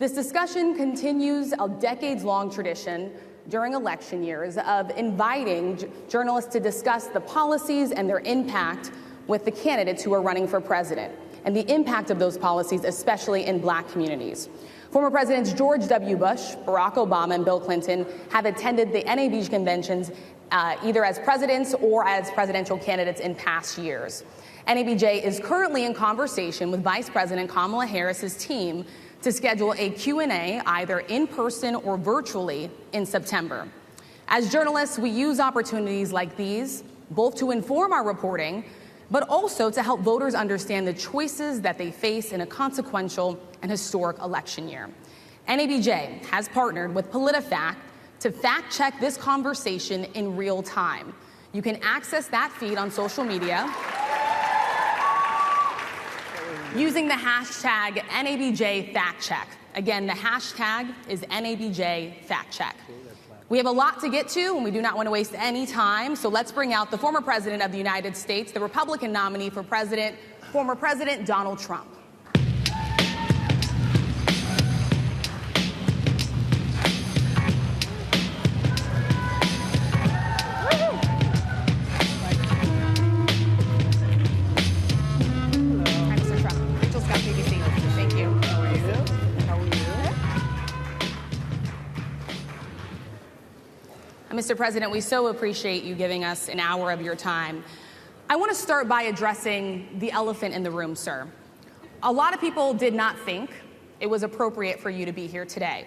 This discussion continues a decades-long tradition during election years of inviting journalists to discuss the policies and their impact with the candidates who are running for president and the impact of those policies, especially in Black communities. Former Presidents George W. Bush, Barack Obama, and Bill Clinton have attended the NABJ conventions either as presidents or as presidential candidates in past years. NABJ is currently in conversation with Vice President Kamala Harris's team to schedule a Q&A either in person or virtually in September. As journalists, we use opportunities like these both to inform our reporting, but also to help voters understand the choices that they face in a consequential and historic election year. NABJ has partnered with PolitiFact to fact-check this conversation in real time. You can access that feed on social media using the hashtag NABJFactCheck. Again, the hashtag is NABJFactCheck. We have a lot to get to, and we do not want to waste any time, so let's bring out the former President of the United States, the Republican nominee for president, former President Donald Trump. Mr. President, we so appreciate you giving us an hour of your time. I want to start by addressing the elephant in the room, sir. A lot of people did not think it was appropriate for you to be here today.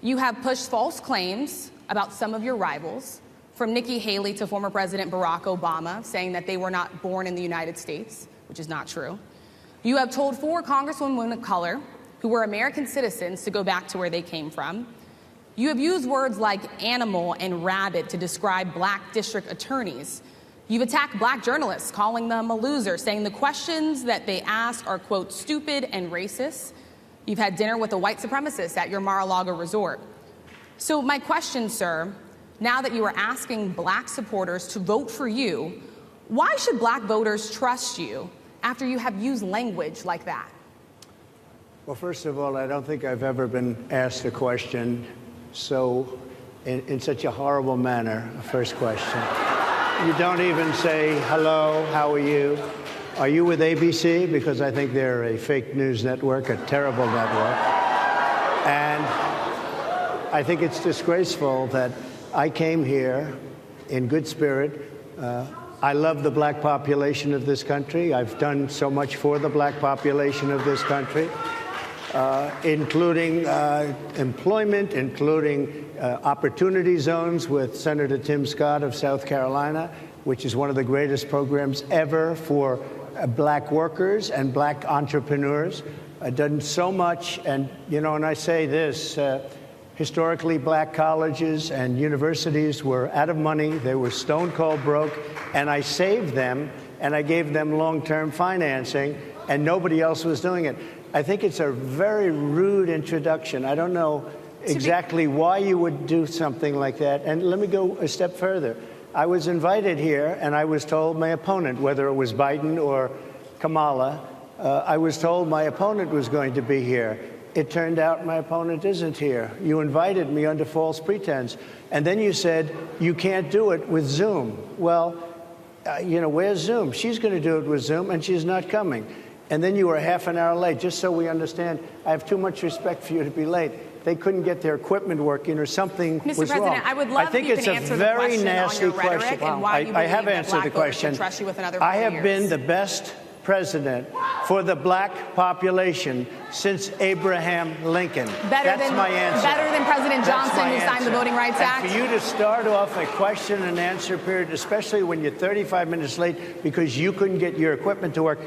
You have pushed false claims about some of your rivals, from Nikki Haley to former President Barack Obama, saying that they were not born in the United States, which is not true. You have told 4 congresswomen of color who were American citizens to go back to where they came from. You have used words like animal and rabid to describe Black district attorneys. You've attacked Black journalists, calling them a loser, saying the questions that they ask are, quote, stupid and racist. You've had dinner with a white supremacist at your Mar-a-Lago resort. So my question, sir, now that you are asking Black supporters to vote for you, why should Black voters trust you after you have used language like that? Well, first of all, I don't think I've ever been asked a question so in such a horrible manner. First question. You don't even say, hello, how are you? Are you with ABC? Because I think they're a fake news network, a terrible network. And I think it's disgraceful that I came here in good spirit. I love the Black population of this country. I've done so much for the Black population of this country. Including employment, including opportunity zones with Senator Tim Scott of South Carolina, which is one of the greatest programs ever for Black workers and Black entrepreneurs. I've done so much, and, you know, and I say this, historically Black colleges and universities were out of money, they were stone cold broke, and I saved them, and I gave them long-term financing, and nobody else was doing it. I think it's a very rude introduction. I don't know exactly why you would do something like that. And let me go a step further. I was invited here, and I was told my opponent, whether it was Biden or Kamala, I was told my opponent was going to be here. It turned out my opponent isn't here. You invited me under false pretense. And then you said you can't do it with Zoom. Well, you know, where's Zoom? She's going to do it with Zoom, and she's not coming. And then you were half an hour late. Just so we understand, I have too much respect for you to be late. They couldn't get their equipment working or something was wrong. Mr. President, I would love if you can answer the question on your rhetoric and why you believe that Black voters should trust you with another 4 years. I have been the best president for the Black population since Abraham Lincoln. That's my answer. Better than President Johnson, who signed the Voting Rights Act? And for you to start off a question and answer period, especially when you're 35 minutes late because you couldn't get your equipment to work,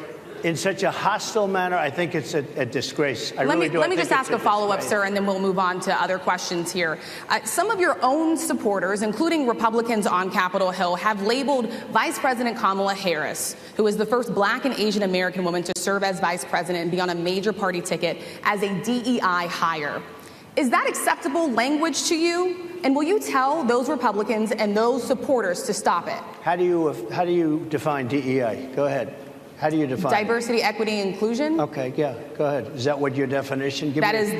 in such a hostile manner, I think it's a disgrace. I really do. Let me just ask a follow-up, sir, and then we'll move on to other questions here. Some of your own supporters, including Republicans on Capitol Hill, have labeled Vice President Kamala Harris, who is the first Black and Asian American woman to serve as vice president and be on a major party ticket, as a DEI hire. Is that acceptable language to you? And will you tell those Republicans and those supporters to stop it? How do you define DEI? Go ahead. How do you define diversity, equity, inclusion. Okay, yeah, go ahead. Is that what your definition? That is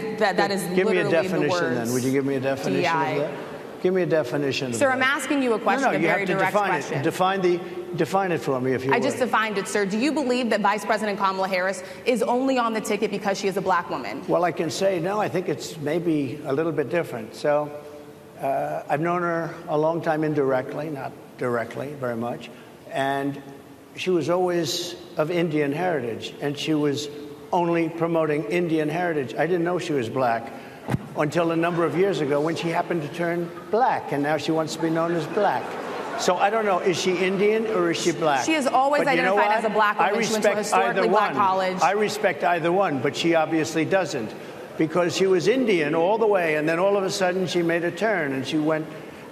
Give me a literally definition the words then. Would you give me a definition DEI. of that? Give me a definition of Sir, that. I'm asking you a question, No, a you very have to direct define question. it. Define it for me, if you I would. just defined it, sir. Do you believe that Vice President Kamala Harris is only on the ticket because she is a black woman? Well, I can say no. I think it's maybe a little bit different. So I've known her a long time indirectly, not directly very much. And she was always of Indian heritage, and she was only promoting Indian heritage. I didn't know she was black until a number of years ago when she happened to turn black, and now she wants to be known as black. So I don't know, is she Indian or is she black? She has always But you know identified what? as a black woman. I She went to a respect historically either black one. college. I respect either one, but she obviously doesn't, because she was Indian all the way, and then all of a sudden she made a turn and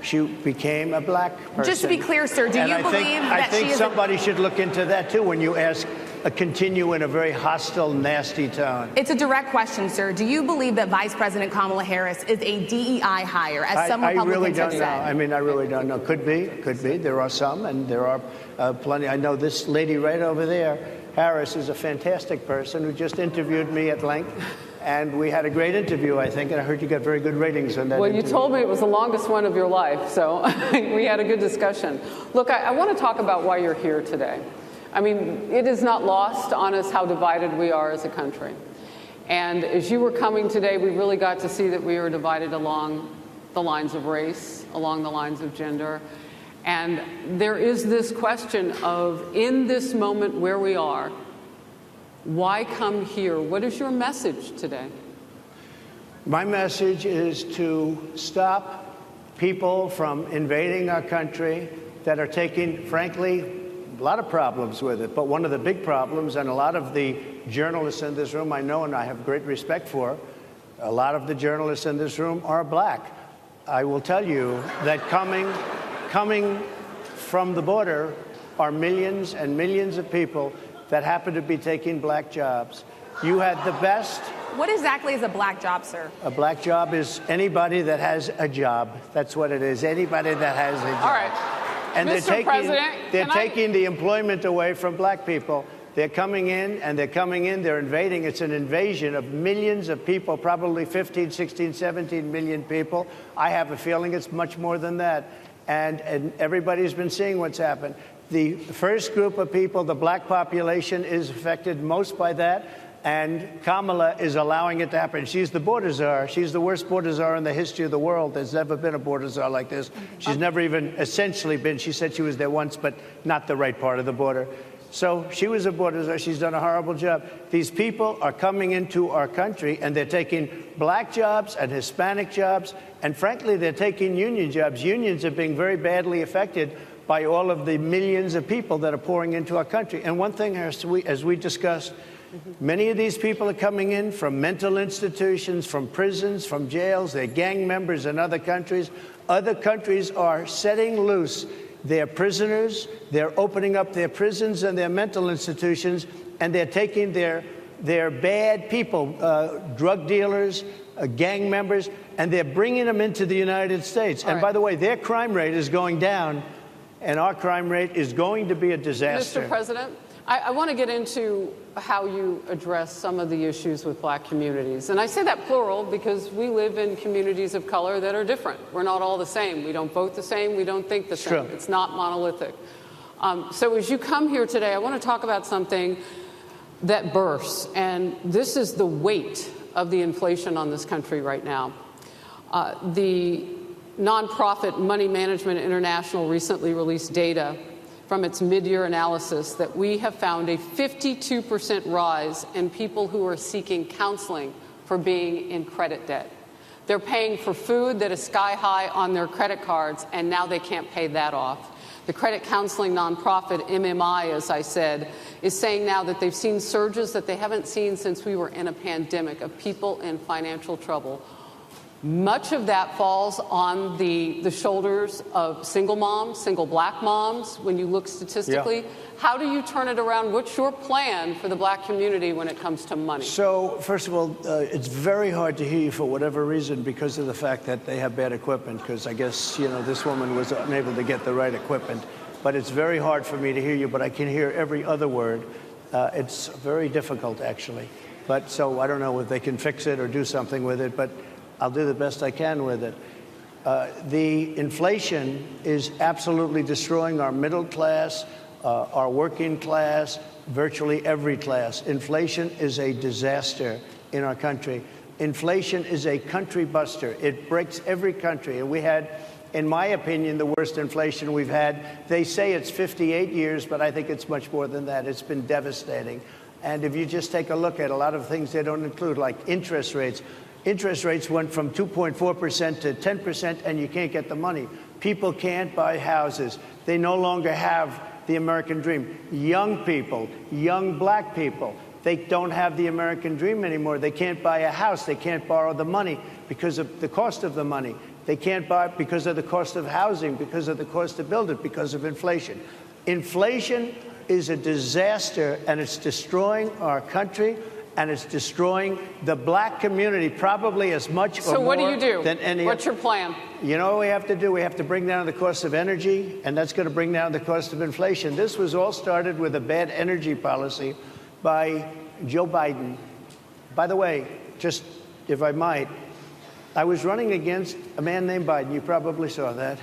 she became a black person. Just to be clear, sir, do And you I believe think, that I think she is somebody should look into that too when you ask continue in a very hostile, nasty tone. It's a direct question, sir. Do you believe that Vice President Kamala Harris is a DEI hire, as some I Republicans really don't have know. said? I mean, I really don't know. Could be. There are some, and there are plenty. I know this lady right over there, Harris, is a fantastic person who just interviewed me at length. And we had a great interview, I think, and I heard you got very good ratings on that Well, interview. you told me it was the longest one of your life, so we had a good discussion. Look, I want to talk about why you're here today. I mean, it is not lost on us how divided we are as a country. And as you were coming today, we really got to see that we are divided along the lines of race, along the lines of gender. And there is this question of, in this moment where we are, why come here? What is your message today? My message is to stop people from invading our country that are taking, frankly, a lot of problems with it. But one of the big problems, and a lot of the journalists in this room I know and I have great respect for, a lot of the journalists in this room are black. I will tell you that coming from the border are millions and millions of people that happen to be taking black jobs. You had the best. What exactly is a black job, sir? A black job is anybody that has a job. That's what it is. Anybody that has a job. All right. And Mr. President, they're taking the employment away from black people. They're coming in, they're invading. It's an invasion of millions of people, probably 15, 16, 17 million people. I have a feeling it's much more than that. And everybody's been seeing what's happened. The first group of people, the black population, is affected most by that. And Kamala is allowing it to happen. She's the border czar. She's the worst border czar in the history of the world. There's never been a border czar like this. She's never even essentially been. She said she was there once, but not the right part of the border. So she was a border czar. She's done a horrible job. These people are coming into our country, and they're taking black jobs and Hispanic jobs. And frankly, they're taking union jobs. Unions are being very badly affected by all of the millions of people that are pouring into our country. And one thing, as we discussed, many of these people are coming in from mental institutions, from prisons, from jails. They're gang members in other countries. Other countries are setting loose their prisoners. They're opening up their prisons and their mental institutions, and they're taking their bad people, drug dealers, gang members, and they're bringing them into the United States. And by the way, their crime rate is going down, and our crime rate is going to be a disaster. Mr. President, I want to get into how you address some of the issues with black communities. And I say that plural because we live in communities of color that are different. We're not all the same. We don't vote the same. We don't think the same. True. It's not monolithic. So as you come here today, I want to talk about something that bursts. And this is the weight of the inflation on this country right now. The nonprofit Money Management International recently released data from its mid-year analysis that we have found a 52% rise in people who are seeking counseling for being in credit debt. They're paying for food that is sky high on their credit cards, and now they can't pay that off. The credit counseling nonprofit MMI, as I said, is saying now that they've seen surges that they haven't seen since we were in a pandemic of people in financial trouble. Much of that falls on the shoulders of single moms, single black moms, when you look statistically. Yeah. How do you turn it around? What's your plan for the black community when it comes to money? So, first of all, it's very hard to hear you for whatever reason because of the fact that they have bad equipment, because I guess, this woman was unable to get the right equipment. But it's very hard for me to hear you, but I can hear every other word. It's very difficult, actually. But so I don't know if they can fix it or do something with it, but I'll do the best I can with it. The inflation is absolutely destroying our middle class, our working class, virtually every class. Inflation is a disaster in our country. Inflation is a country buster. It breaks every country. And we had, in my opinion, the worst inflation we've had. They say it's 58 years, but I think it's much more than that. It's been devastating. And if you just take a look at a lot of things they don't include, like interest rates. Interest rates went from 2.4% to 10%, and you can't get the money. People can't buy houses. They no longer have the American dream. Young people, young black people, they don't have the American dream anymore. They can't buy a house. They can't borrow the money because of the cost of the money. They can't buy it because of the cost of housing, because of the cost to build it, because of inflation. Inflation is a disaster, and it's destroying our country, and it's destroying the black community probably as much or more than any. What's your plan? You know what we have to do? We have to bring down the cost of energy, and that's going to bring down the cost of inflation. This was all started with a bad energy policy by Joe Biden. By the way, just if I might, I was running against a man named Biden. You probably saw that.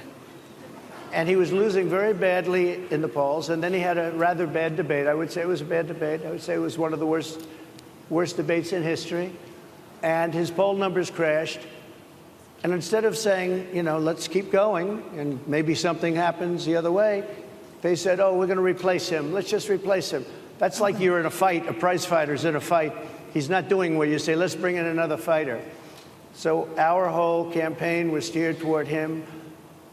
And he was losing very badly in the polls, and then he had a rather bad debate. I would say it was a bad debate. I would say it was one of the worst debates in history. And his poll numbers crashed. And instead of saying, you know, let's keep going and maybe something happens the other way, they said, oh, we're going to replace him. Let's just replace him. That's like you're in a fight, a prize fighter's in a fight. He's not doing well. You say, let's bring in another fighter. So our whole campaign was steered toward him,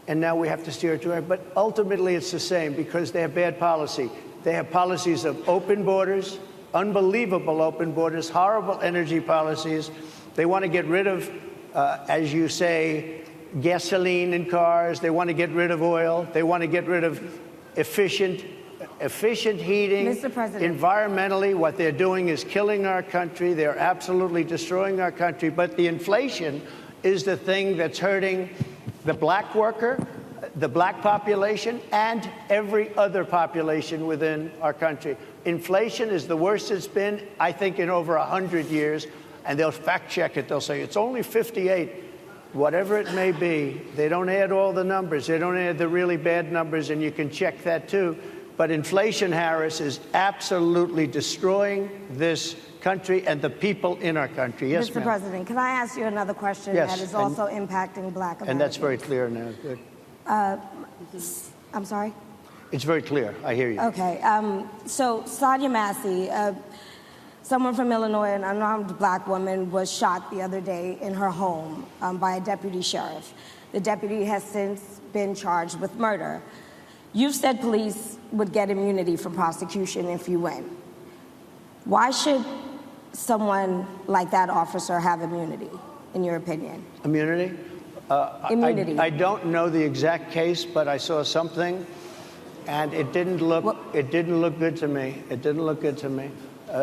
and now we have to steer toward him. But ultimately, it's the same because they have bad policy. They have policies of open borders, unbelievable open borders, horrible energy policies. They want to get rid of, as you say, gasoline in cars. They want to get rid of oil. They want to get rid of efficient heating. Mr. President. Environmentally, what they're doing is killing our country. They're absolutely destroying our country. But the inflation is the thing that's hurting the black worker, the black population, and every other population within our country. Inflation is the worst it's been, I think, in over 100 years. And they'll fact check it. They'll say it's only 58. Whatever it may be, they don't add all the numbers. They don't add the really bad numbers, and you can check that too. But inflation, Harris, is absolutely destroying this country and the people in our country. Yes, Mr. ma'am. President, can I ask you another question Yes, that is also impacting black Americans? And that's very clear now. Good. I'm sorry? It's very clear. I hear you. Okay. So Sonia Massey, someone from Illinois, an unarmed black woman, was shot the other day in her home by a deputy sheriff. The deputy has since been charged with murder. You've said police would get immunity from prosecution if you win. Why should someone like that officer have immunity, in your opinion? Immunity? Immunity. I don't know the exact case, but I saw something, and it didn't look good to me. It didn't look good to me.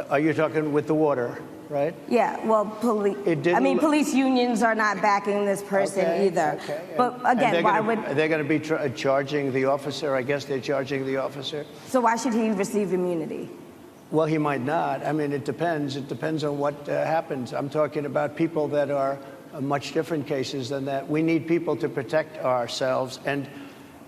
Are you talking with the water, right? Yeah, well, police unions are not backing this person either. Okay. But again, why would... They're going to be charging the officer. I guess they're charging the officer. So why should he receive immunity? Well, he might not. I mean, it depends. It depends on what happens. I'm talking about people that are much different cases than that. We need people to protect ourselves. And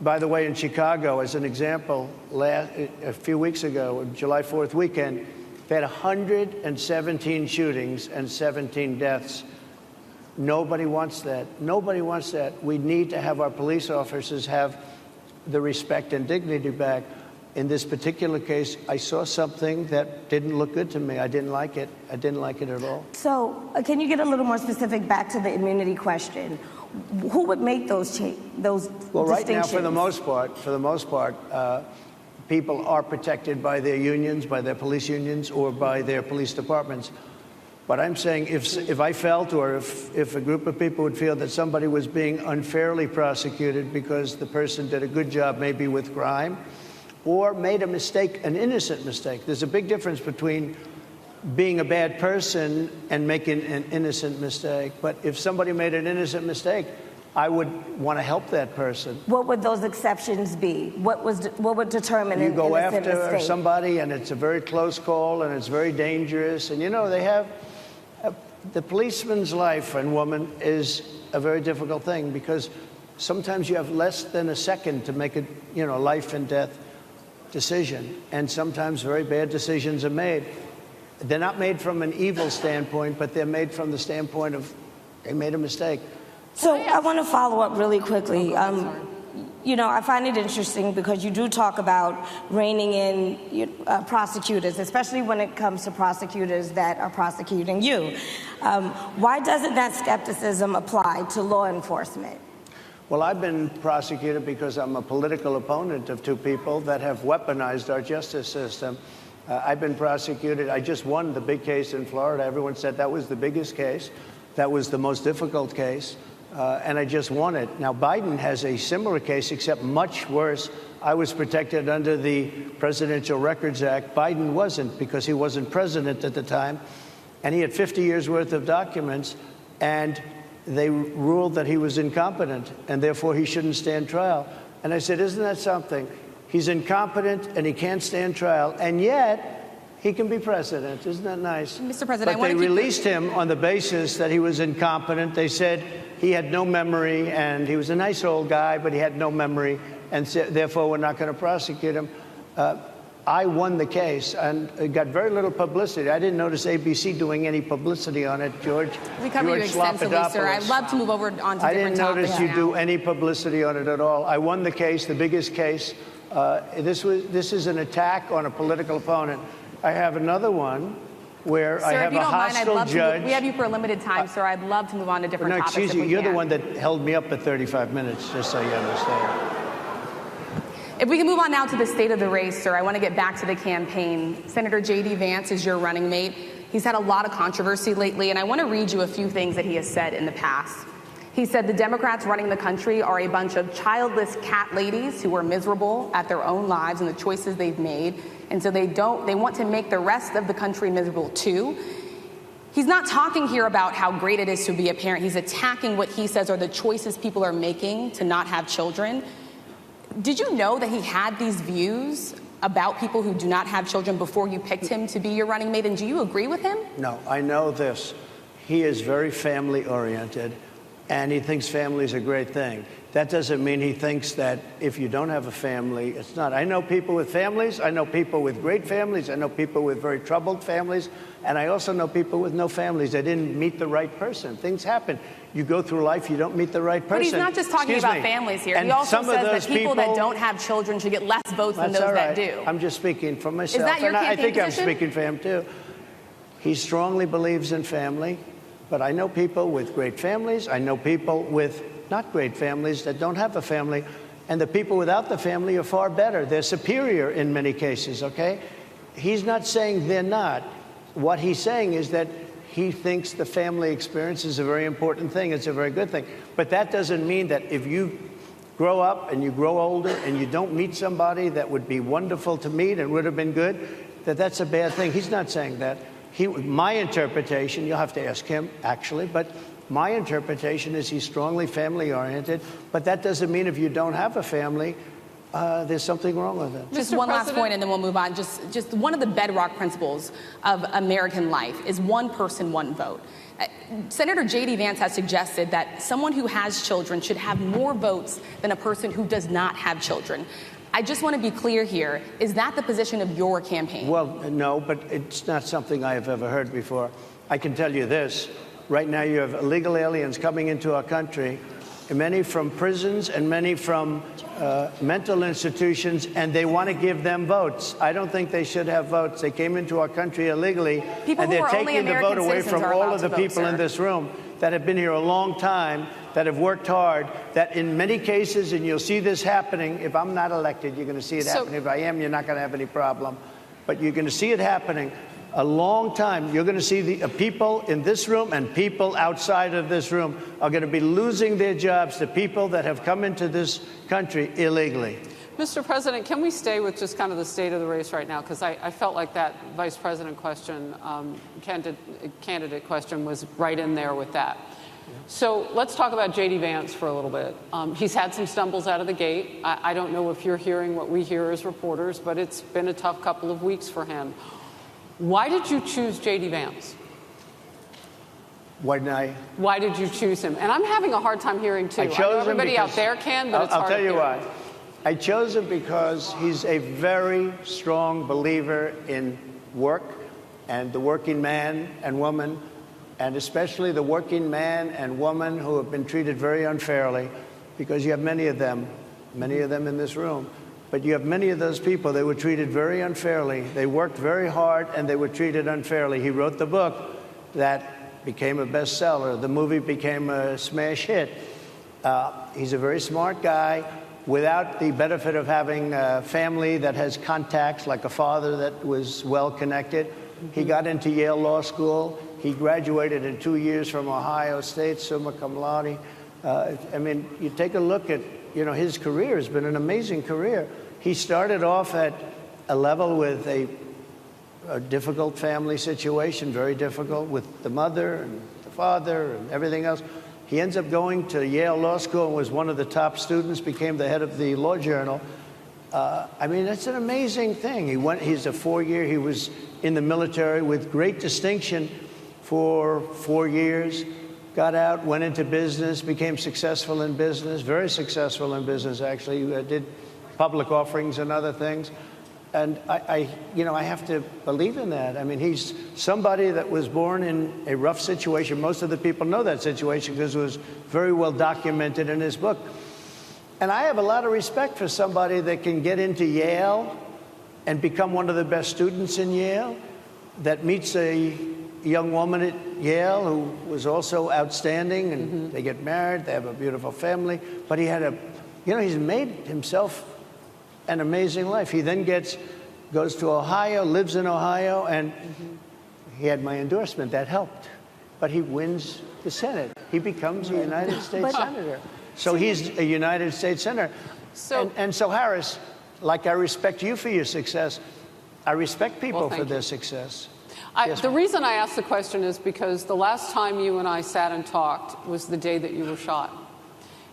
by the way, in Chicago, as an example, a few weeks ago, July 4th weekend, they had 117 shootings and 17 deaths. Nobody wants that. Nobody wants that. We need to have our police officers have the respect and dignity back. In this particular case, I saw something that didn't look good to me. I didn't like it. I didn't like it at all. So can you get a little more specific back to the immunity question? Who would make those distinctions? Well, right now, for the most part, people are protected by their unions, by their police unions, or by their police departments. But I'm saying if I felt, or if a group of people would feel that somebody was being unfairly prosecuted because the person did a good job maybe with crime, or made a mistake, an innocent mistake. There's a big difference between being a bad person and making an innocent mistake. But if somebody made an innocent mistake, I would want to help that person. What would those exceptions be? What would determine You an go innocent after mistake? somebody, and it's a very close call, and it's very dangerous. And, you know, they have the policeman's life and woman is a very difficult thing, because sometimes you have less than a second to make a, you know, life and death decision. And sometimes very bad decisions are made. They're not made from an evil standpoint, but they're made from the standpoint of they made a mistake. So I want to follow up really quickly. You know, I find it interesting because you do talk about reining in prosecutors, especially when it comes to prosecutors that are prosecuting you. Why doesn't that skepticism apply to law enforcement? Well, I've been prosecuted because I'm a political opponent of two people that have weaponized our justice system. I've been prosecuted. I just won the big case in Florida. Everyone said that was the biggest case. That was the most difficult case. And I just won it. Now, Biden has a similar case, except much worse. I was protected under the Presidential Records Act. Biden wasn't, because he wasn't president at the time. And he had 50 years worth of documents. And they ruled that he was incompetent, and therefore he shouldn't stand trial. And I said, isn't that something? He's incompetent, and he can't stand trial. And yet, he can be president. Isn't that nice? Mr. President, but they released him on the basis that he was incompetent. They said he had no memory, and he was a nice old guy, but he had no memory, and therefore we're not going to prosecute him. I won the case, and it got very little publicity. I didn't notice ABC doing any publicity on it, George. We covered you extensively, sir. I'd love to move over on to different topics. I didn't notice you do any publicity on it at all. I won the case, the biggest case. This is an attack on a political opponent. I have another one where I have a hostile judge. We have you for a limited time, sir. I'd love to move on to different topics. Excuse you. You're the one that held me up for 35 minutes, just so you understand. If we can move on now to the state of the race, sir, I want to get back to the campaign. Senator J.D. Vance is your running mate. He's had a lot of controversy lately, and I want to read you a few things that he has said in the past. He said the Democrats running the country are a bunch of childless cat ladies who are miserable at their own lives and the choices they've made, and so they want to make the rest of the country miserable too. He's not talking here about how great it is to be a parent. He's attacking what he says are the choices people are making to not have children. Did you know that he had these views about people who do not have children before you picked him to be your running mate, and do you agree with him? No, I know this. He is very family-oriented, and he thinks family is a great thing. That doesn't mean he thinks that if you don't have a family, it's not. I know people with families. I know people with great families. I know people with very troubled families. And I also know people with no families. They didn't meet the right person. Things happen. You go through life, you don't meet the right person. But he's not just talking about families here. He also says that people that don't have children should get less votes than those that do. I'm just speaking for myself. Is that your campaign I think position? I'm speaking for him, too. He strongly believes in family. But I know people with great families. I know people with not great families that don't have a family. And the people without the family are far better. They're superior in many cases, okay? He's not saying they're not. What he's saying is that he thinks the family experience is a very important thing. It's a very good thing. But that doesn't mean that if you grow up and you grow older and you don't meet somebody that would be wonderful to meet and would have been good, that that's a bad thing. He's not saying that. My interpretation, you'll have to ask him, actually, but my interpretation is he's strongly family-oriented, but that doesn't mean if you don't have a family, there's something wrong with it. Just one last point, and then we'll move on. Just one of the bedrock principles of American life is one person, one vote. Senator J.D. Vance has suggested that someone who has children should have more votes than a person who does not have children. I just want to be clear here. Is that the position of your campaign? Well, no, but it's not something I have ever heard before. I can tell you this. Right now you have illegal aliens coming into our country, many from prisons and many from mental institutions, and they want to give them votes. I don't think they should have votes. They came into our country illegally, and they're taking the vote away from all of the people in this room that have been here a long time, that have worked hard, that in many cases, and you'll see this happening, if I'm not elected, you're going to see it happening. If I am, you're not going to have any problem. But you're going to see it happening a long time. You're going to see the people in this room and people outside of this room are going to be losing their jobs to people that have come into this country illegally. Mr. President, can we stay with just kind of the state of the race right now? Because I felt like that vice president question, candidate question was right in there with that. So let's talk about J.D. Vance for a little bit. He's had some stumbles out of the gate. I don't know if you're hearing what we hear as reporters, but it's been a tough couple of weeks for him. Why did you choose J.D. Vance? Why did you choose him? And I'm having a hard time hearing, too. I know everybody out there can, but it's hard to hear. I'll tell you why. I chose him because he's a very strong believer in work and the working man and woman, and especially the working man and woman who have been treated very unfairly, because you have many of them in this room. But you have many of those people, they were treated very unfairly. They worked very hard and they were treated unfairly. He wrote the book that became a bestseller. The movie became a smash hit. He's a very smart guy without the benefit of having a family that has contacts, like a father that was well connected. He got into Yale Law School. He graduated in 2 years from Ohio State, summa cum laude. I mean, you take a look at, his career has been an amazing career. He started off at a level with a difficult family situation, very difficult with the mother and the father and everything else. He ends up going to Yale Law School and was one of the top students, became the head of the Law Journal. I mean, it's an amazing thing. He's a 4-year, he was in the military with great distinction for 4 years, got out, went into business, became successful in business, very successful in business, actually, did public offerings and other things. And I have to believe in that. I mean, he's somebody that was born in a rough situation. Most of the people know that situation because it was very well documented in his book. And I have a lot of respect for somebody that can get into Yale and become one of the best students in Yale, that meets a young woman at Yale who was also outstanding, and they get married, they have a beautiful family. But he had he's made himself an amazing life. He then goes to Ohio, lives in Ohio, and he had my endorsement. That helped. But he wins the Senate. He becomes a United States Senator. So he's a United States Senator. And so, Harris, like I respect you for your success, I respect people for their success. The reason I asked the question is because the last time you and I sat and talked was the day that you were shot.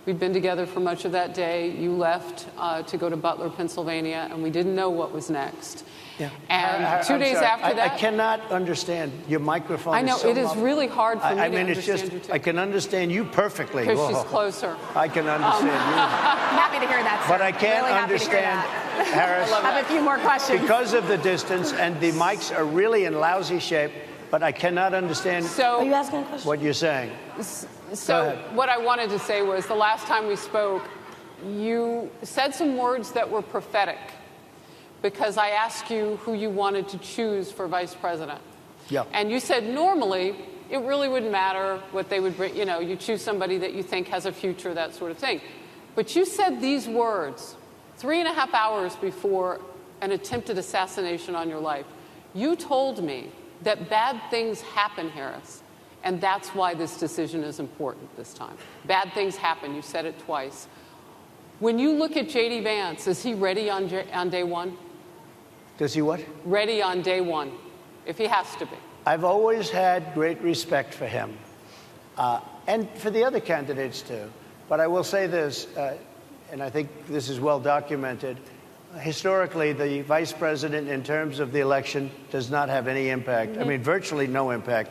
We'd been together for much of that day. You left to go to Butler, Pennsylvania, and we didn't know what was next. Yeah. And 2 days after that... I cannot understand. Your microphone I know, is so it is really hard for me to understand it's you, just, too. I can understand you perfectly. Because she's closer. I can understand you. I'm happy to hear that, sir. But I can't really understand, Harris. I have a few more questions. Because of the distance, and the mics are really in lousy shape, but I cannot understand Are you asking a question? what you're saying. So what I wanted to say was the last time we spoke, you said some words that were prophetic because I asked you who you wanted to choose for vice president. Yeah. And you said normally it really wouldn't matter what they would bring. You choose somebody that you think has a future, that sort of thing. But you said these words 3.5 hours before an attempted assassination on your life. You told me that bad things happen, Harris. And that's why this decision is important this time. Bad things happen. You said it twice. When you look at J.D. Vance, is he ready on day one? Does he what? Ready on day one, if he has to be. I've always had great respect for him, and for the other candidates, too. But I will say this, and I think this is well documented. Historically, the vice president, in terms of the election, does not have any impact. I mean, virtually no impact.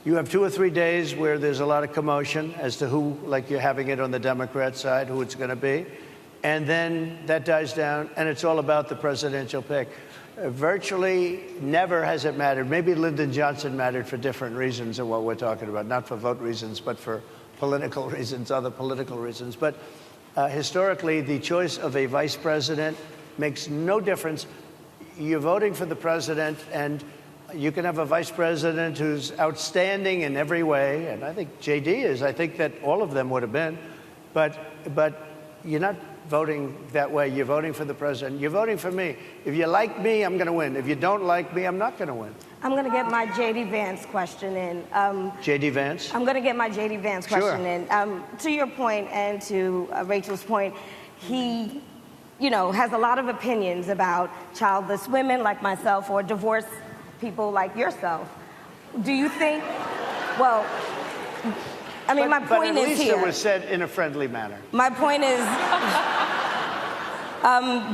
You have 2 or 3 days where there's a lot of commotion as to who, like you're having it on the Democrat side, who it's going to be. And then that dies down, and it's all about the presidential pick. Virtually never has it mattered. Maybe Lyndon Johnson mattered for different reasons than what we're talking about, not for vote reasons, but for political reasons, other political reasons. But historically, the choice of a vice president makes no difference. You're voting for the president, and you can have a vice president who's outstanding in every way, and I think J.D. is. I think that all of them would have been. But you're not voting that way. You're voting for the president. You're voting for me. If you like me, I'm going to win. If you don't like me, I'm not going to win. I'm going to get my J.D. Vance question in. J.D. Vance? I'm going to get my J.D. Vance question in. To your point and to Rachel's point, he, has a lot of opinions about childless women like myself or divorced people like yourself. Do you think, I mean, my point but at is least here. it was said in a friendly manner. My point is,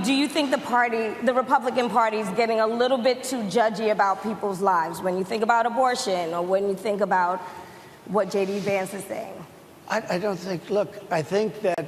do you think the Republican Party is getting a little bit too judgy about people's lives when you think about abortion or when you think about what J.D. Vance is saying? I don't think, look, I think that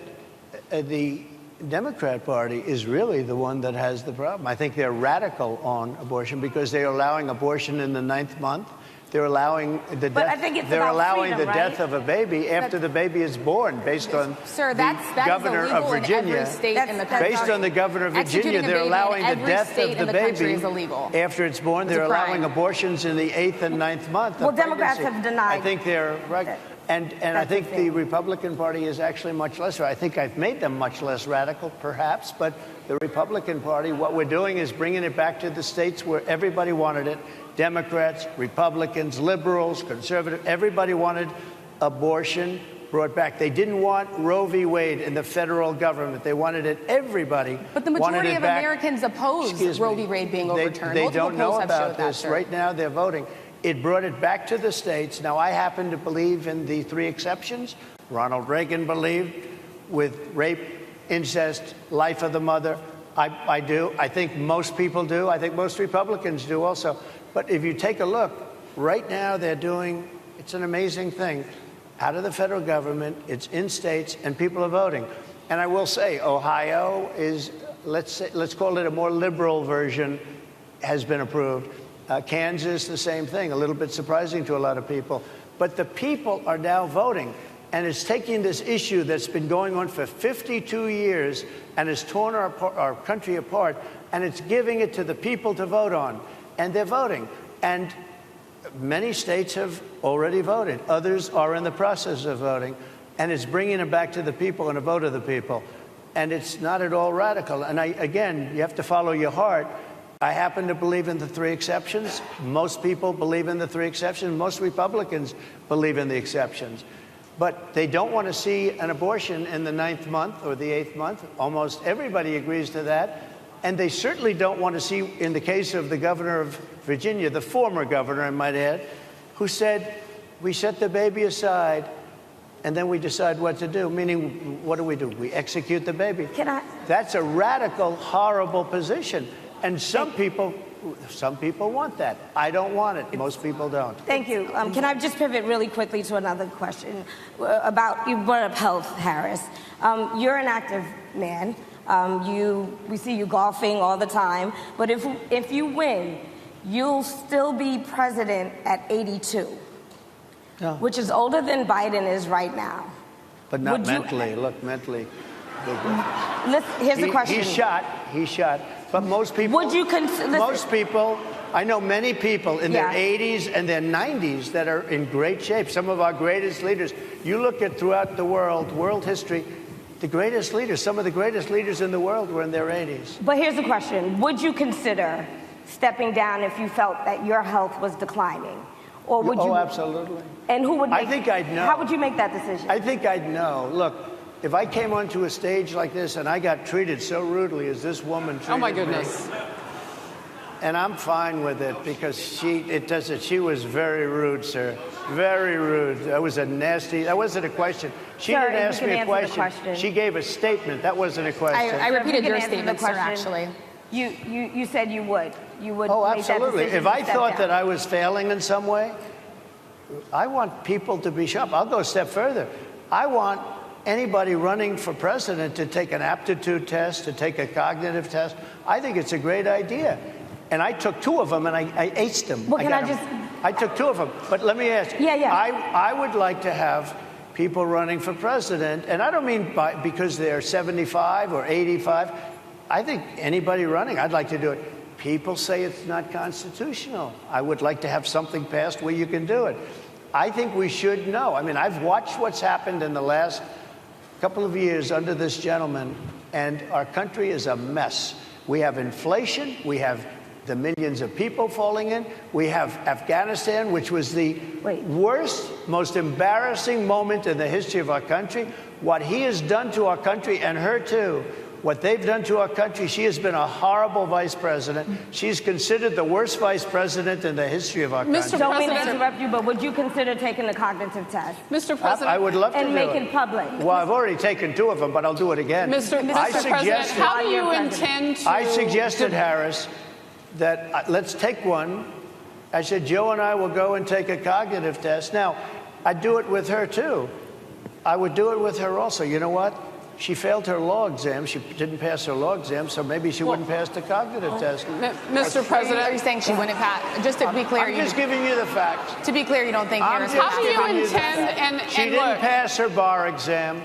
the Democrat Party is really the one that has the problem. I think they're radical on abortion because they're allowing abortion in the 9th month. They're allowing the But death. I think it's they're about allowing freedom, the death right? of a baby after the baby is born, based on Sir, the that governor is of illegal Virginia. in every state in the That's- country. Based on the governor of Virginia, Executing a they're baby in allowing the every death state of in the the country baby is illegal. after it's born. It's a They're allowing crime. abortions in the 8th and 9th month. Well, of Democrats pregnancy. have denied I think they're right. that. And I That's the think the thing. Republican Party is actually much less. I think I've made them much less radical, perhaps. But the Republican Party, what we're doing is bringing it back to the states where everybody wanted it. Democrats, Republicans, liberals, conservatives, everybody wanted abortion brought back. They didn't want Roe v. Wade in the federal government. They wanted it. Everybody But the wanted majority it of back. Americans oppose Excuse Roe me. v. Wade being They- overturned. They Multiple don't know polls have about showed that, this. sir. Right now, they're voting. It brought it back to the states. Now, I happen to believe in the 3 exceptions. Ronald Reagan believed with rape, incest, life of the mother. I do. I think most people do. I think most Republicans do also. But if you take a look, right now they're doing, it's an amazing thing, out of the federal government, it's in states, and people are voting. And I will say, Ohio is, let's call it a more liberal version, has been approved. Kansas, the same thing, a little bit surprising to a lot of people. But the people are now voting. And it's taking this issue that's been going on for 52 years and has torn our country apart, and it's giving it to the people to vote on. And they're voting. And many states have already voted. Others are in the process of voting. And it's bringing it back to the people and a vote of the people. And it's not at all radical. And again, you have to follow your heart. I happen to believe in the 3 exceptions. Most people believe in the 3 exceptions. Most Republicans believe in the exceptions. But they don't want to see an abortion in the 9th month or the 8th month. Almost everybody agrees to that. And they certainly don't want to see, in the case of the governor of Virginia, the former governor, I might add, who said, we set the baby aside and then we decide what to do. Meaning, what do? We execute the baby. That's a radical, horrible position. And some people want that. I don't want it. Most people don't. Thank you. Can I just pivot really quickly to another question about, you brought up health, Harris. You're an active man. We see you golfing all the time. But if you win, you'll still be president at 82, which is older than Biden is right now. But not mentally. Look, mentally. Here's the question. He's shot. But most people, Would you consider? most people, I know many people in their Yeah. 80s and their 90s that are in great shape. Some of our greatest leaders. You look at throughout the world history, the greatest leaders, some of the greatest leaders in the world were in their 80s. But here's the question. Would you consider stepping down if you felt that your health was declining? Or would you? Oh, absolutely. And who would I make, think I'd know. How would you make that decision? I think I'd know. Look, if I came onto a stage like this and I got treated so rudely as this woman treated Oh my me, goodness. and I'm fine with it because she was very rude, sir. Very rude. That wasn't a question. She Sir, didn't you ask can me a answer the question. question. She gave a statement. That wasn't a question. I repeated You can your answer the statement, sir, question. actually. You said you would. You would Oh, make that absolutely. decision If to I step thought down. that I was failing in some way, I want people to be sharp. I'll go a step further. I want anybody running for president to take an aptitude test, to take a cognitive test. I think it's a great idea. And I took 2 of them and I aced them. Well, can got I them. just- I took 2 of them. But let me ask you. Yeah. I would like to have people running for president, and I don't mean because they're 75 or 85. I think anybody running, I'd like to do it. People say it's not constitutional. I would like to have something passed where you can do it. I think we should know. I mean, I've watched what's happened in the last couple of years under this gentleman, and our country is a mess. We have inflation. We have the millions of people falling in. We have Afghanistan, which was the worst, most embarrassing moment in the history of our country. What he has done to our country, and her too, what they've done to our country. She has been a horrible vice president. She's considered the worst vice president in the history of our country. Don't mean to President- interrupt you, but would you consider taking the cognitive test Mr. President, I would love to and do make it. it public? Well, I've already taken 2 of them, but I'll do it again. Mr. I President, suggested, how do you While you're intend to... I suggested, Harris, that let's take one. I said, Joe and I will go and take a cognitive test. Now, I'd do it with her, too. I would do it with her also. You know what? She failed her law exam. She didn't pass her law exam, so maybe she wouldn't pass the cognitive test. Mr. Are President, you saying she wouldn't pass? Just to be clear, I'm just giving you the facts. to be clear, you don't think I'm Harris just how do you giving the intend, facts. She and didn't look, pass her bar exam,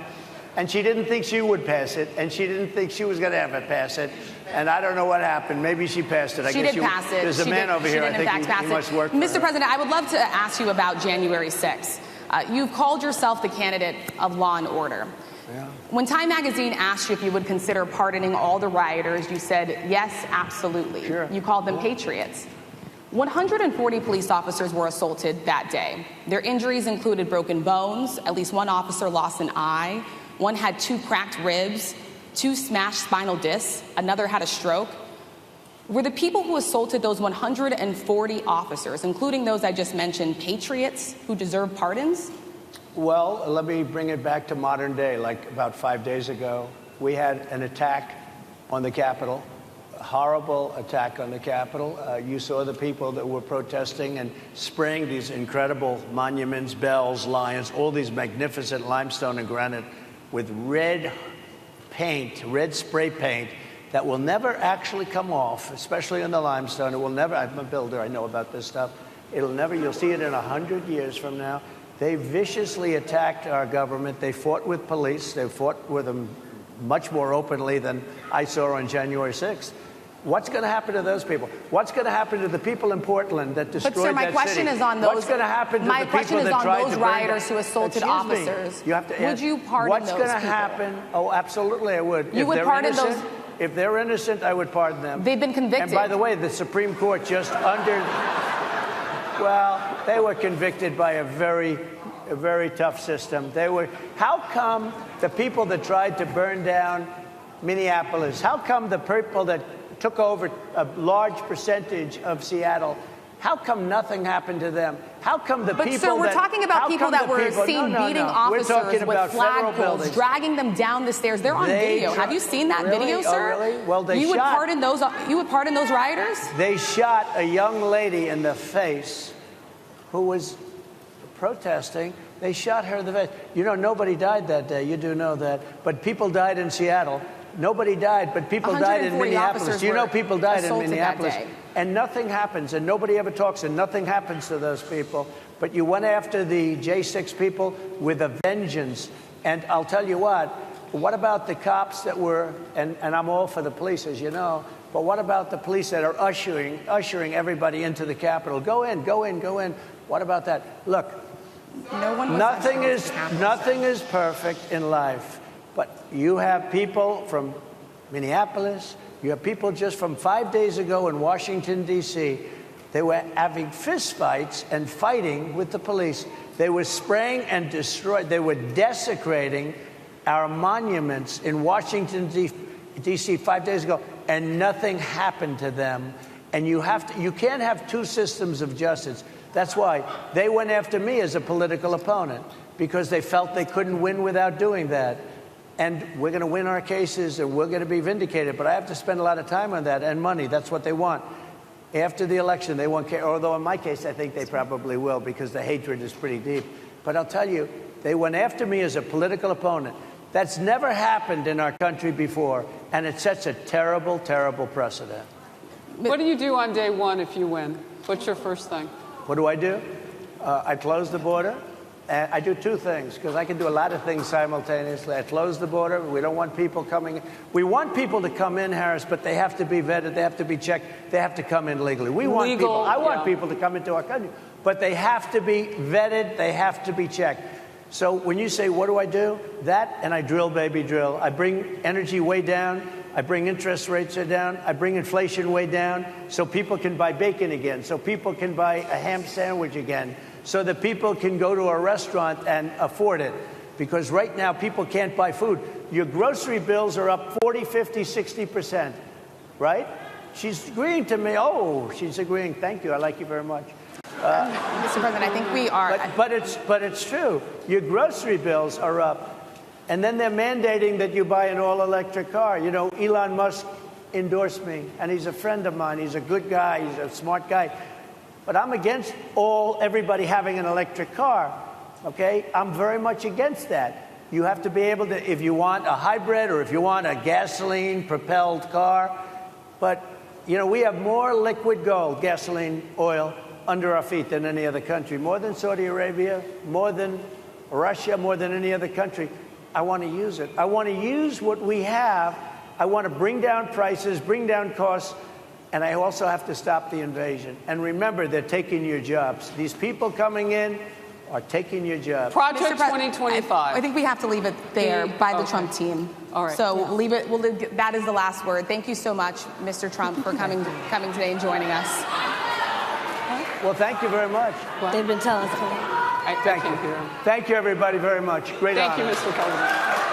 and she didn't think she would pass it, and she didn't think she was going to ever pass it. And I don't know what happened. Maybe she passed it. I She guess did pass it. There's a She man did- over she here. did I in think fact he pass it. must work for Mr. her. President, I would love to ask you about January 6th. You've called yourself the candidate of law and order. Yeah. When Time Magazine asked you if you would consider pardoning all the rioters, you said, yes, absolutely. Sure. You called them patriots. 140 police officers were assaulted that day. Their injuries included broken bones, at least one officer lost an eye, one had 2 cracked ribs, 2 smashed spinal discs, another had a stroke. Were the people who assaulted those 140 officers, including those I just mentioned, patriots who deserve pardons? Well, let me bring it back to modern day. Like about 5 days ago, we had an attack on the Capitol, a horrible attack on the Capitol. You saw the people that were protesting and spraying these incredible monuments, bells, lions, all these magnificent limestone and granite with red paint, red spray paint that will never actually come off, especially in the limestone. It will never, I'm a builder, I know about this stuff. It'll never, you'll see it in 100 years from now. They viciously attacked our government. They fought with police. They fought with them much more openly than I saw on January 6th. What's going to happen to those people? What's going to happen to the people in Portland that destroyed But sir, my that question city? is on those. What's going to happen to my the question people is that on tried those to burn rioters down- who assaulted Excuse me. officers. You have to Would ask, you pardon what's those going to people? happen? Oh, absolutely, I would. You If would they're pardon innocent, those- If they're innocent, I would pardon them. They've been convicted. And by the way, the Supreme Court just well, they were convicted by a very tough system. How come the people that tried to burn down Minneapolis, how come the people that took over a large percentage of Seattle, how come nothing happened to them? How come the But people sir, we're that, talking about how people come that the were people- seen no, beating We're officers talking with about federal flagpoles, buildings. dragging them down the stairs. They're on video. Have you seen that Really? video, Oh, sir? really? Well, they you would shot- pardon those. You would pardon those rioters? They shot a young lady in the face who was protesting. They shot her in the face. You know, nobody died that day. You do know that. But people died in Seattle. Nobody died, but people died in 140 Minneapolis. officers Do you know were people died in assaulted that Minneapolis? day. And nothing happens, and nobody ever talks, and nothing happens to those people. But you went after the J6 people with a vengeance. And I'll tell you what about the cops that were, and I'm all for the police, as you know, but what about the police that are ushering everybody into the Capitol? Go in, go in, go in. What about that? Look, No one. Was nothing sent is to Capitol. nothing is perfect in life, but you have people from Minneapolis. You have people just from 5 days ago in Washington, D.C. They were having fistfights and fighting with the police. They were spraying and destroying. They were desecrating our monuments in Washington, D.C. 5 days ago, and nothing happened to them. And you can't have 2 systems of justice. That's why they went after me as a political opponent, because they felt they couldn't win without doing that. And we're going to win our cases, and we're going to be vindicated. But I have to spend a lot of time on that and money. That's what they want. After the election, they won't care. Although in my case, I think they probably will, because the hatred is pretty deep. But I'll tell you, they went after me as a political opponent. That's never happened in our country before, and it sets a terrible, terrible precedent. what do you do on day one if you win? What's your first thing? What do? I close the border. And I do 2 things, because I can do a lot of things simultaneously. I close the border. We don't want people coming in. We want people to come in, Harris, but they have to be vetted. They have to be checked. They have to come in legally. We want Legal, people. I want yeah. people to come into our country, but they have to be vetted. They have to be checked. So when you say, what do? That, and I drill, baby, drill. I bring energy way down. I bring interest rates down. I bring inflation way down, so people can buy bacon again, so people can buy a ham sandwich again, so that people can go to a restaurant and afford it. because right now people can't buy food. Your grocery bills are up 40, 50, 60%, right? She's agreeing to me. Oh, she's agreeing. Thank you. I like you very much. Mr. President, I think we are. But it's true. Your grocery bills are up. And then they're mandating that you buy an all-electric car. You know, Elon Musk endorsed me, and he's a friend of mine. He's a good guy. He's a smart guy. But I'm against everybody having an electric car, okay? I'm very much against that. You have to be able to, if you want a hybrid or if you want a gasoline-propelled car. But, you know, we have more liquid gold, gasoline, oil, under our feet than any other country, more than Saudi Arabia, more than Russia, more than any other country. I want to use it. I want to use what we have. I want to bring down prices, bring down costs, and I also have to stop the invasion. And remember, they're taking your jobs. These people coming in are taking your jobs. Project Mr. President, 2025. I think we have to leave it there by the Trump team. All right. So leave it. That is the last word. Thank you so much, Mr. Trump, for coming today and joining us. Well, thank you very much. They've been telling us. Thank you. Thank you, everybody, very much. Great honor. Thank you, Mr. President.